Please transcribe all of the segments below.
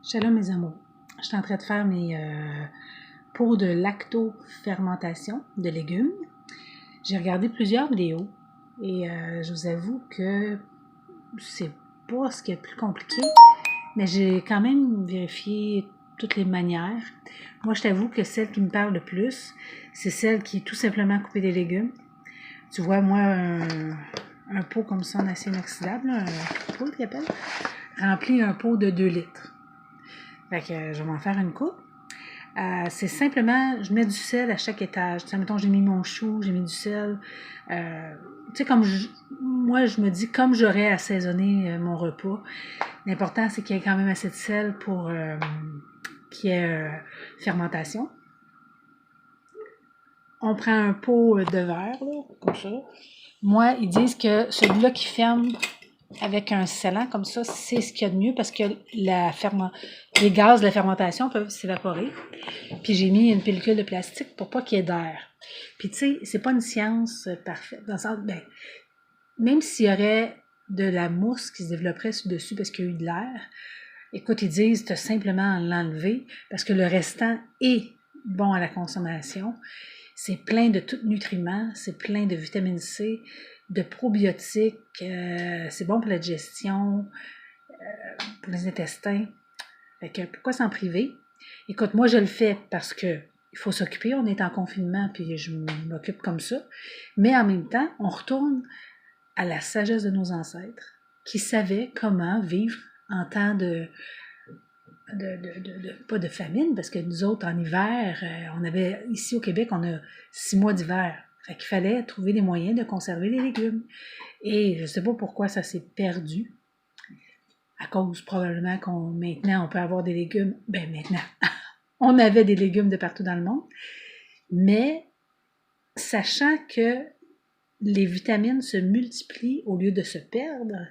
Shalom mes amours, je suis en train de faire mes pots de lactofermentation de légumes. J'ai regardé plusieurs vidéos et je vous avoue que c'est pas ce qui est le plus compliqué, mais j'ai quand même vérifié toutes les manières. Moi, je t'avoue que celle qui me parle le plus, c'est celle qui est tout simplement couper des légumes. Tu vois, moi, un pot comme ça en acier inoxydable, un pot qu'il appelle, remplit un pot de 2 litres. Fait que je vais m'en faire une coupe. C'est simplement, je mets du sel à chaque étage. Tu sais, mettons, j'ai mis mon chou, j'ai mis du sel. Tu sais, moi, je me dis, comme j'aurais assaisonné mon repas, l'important, c'est qu'il y ait quand même assez de sel pour qu'il y ait fermentation. On prend un pot de verre, là, comme ça. Moi, ils disent que celui-là qui ferme avec un scellant comme ça, c'est ce qu'il y a de mieux parce que les gaz de la fermentation peuvent s'évaporer. Puis j'ai mis une pellicule de plastique pour pas qu'il y ait d'air. Puis tu sais, c'est pas une science parfaite. Dans le sens, même s'il y aurait de la mousse qui se développerait dessus parce qu'il y a eu de l'air, écoute, ils disent de simplement l'enlever parce que le restant est bon à la consommation. C'est plein de tout nutriments, c'est plein de vitamine C, de probiotiques, c'est bon pour la digestion, pour les intestins. Fait que pourquoi s'en priver? Écoute, moi je le fais parce que il faut s'occuper, on est en confinement, puis je m'occupe comme ça. Mais en même temps, on retourne à la sagesse de nos ancêtres qui savaient comment vivre en temps pas de famine, parce que nous autres, en hiver, on avait, ici au Québec, on a 6 mois d'hiver. Fait qu'il fallait trouver des moyens de conserver les légumes. Et je ne sais pas pourquoi ça s'est perdu. À cause probablement maintenant, on peut avoir des légumes. Ben maintenant, on avait des légumes de partout dans le monde. Mais, sachant que les vitamines se multiplient au lieu de se perdre,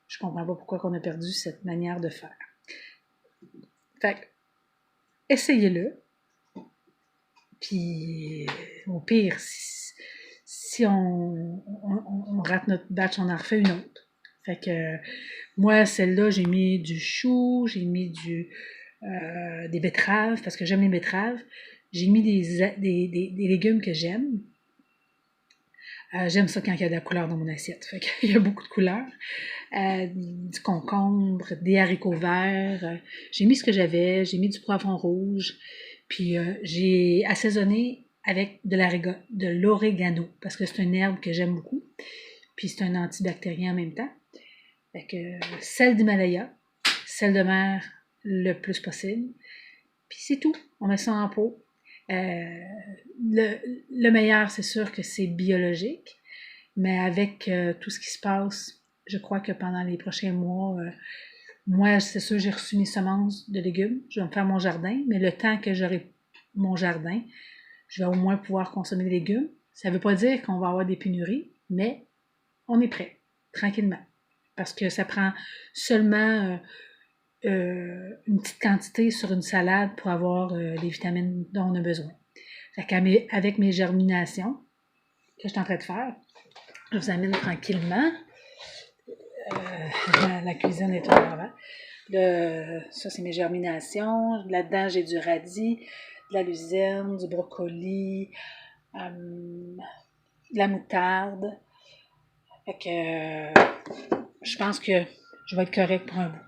je ne comprends pas pourquoi on a perdu cette manière de faire. Fait que, essayez-le. Puis, au pire, si on rate notre batch, on en refait une autre. Fait que, moi, celle-là, j'ai mis du chou, j'ai mis des betteraves, parce que j'aime les betteraves. J'ai mis des légumes que j'aime. J'aime ça quand il y a de la couleur dans mon assiette. Fait qu'il y a beaucoup de couleurs. Du concombre, des haricots verts. J'ai mis ce que j'avais. J'ai mis du poivron rouge. Puis j'ai assaisonné avec de l'orégano parce que c'est une herbe que j'aime beaucoup. Puis c'est un antibactérien en même temps. Fait que sel d'Himalaya, sel de mer le plus possible. Puis c'est tout. On met ça en pot. Le meilleur, c'est sûr que c'est biologique, mais avec tout ce qui se passe, je crois que pendant les prochains mois, moi, c'est sûr, j'ai reçu mes semences de légumes. Je vais me faire mon jardin, mais le temps que j'aurai mon jardin, je vais au moins pouvoir consommer des légumes. Ça ne veut pas dire qu'on va avoir des pénuries, mais on est prêt, tranquillement. Parce que ça prend seulement une petite quantité sur une salade pour avoir les vitamines dont on a besoin. Fait qu'avec mes germinations que je suis en train de faire, je vous amène tranquillement. La cuisine est au avant. Ça, c'est mes germinations. Là-dedans, j'ai du radis, de la luzerne, du brocoli, de la moutarde. Fait que je pense que je vais être correct pour un bout.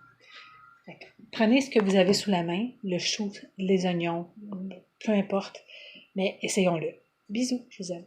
Fait que, prenez ce que vous avez sous la main, le chou, les oignons, peu importe, mais essayons-le. Bisous, je vous aime.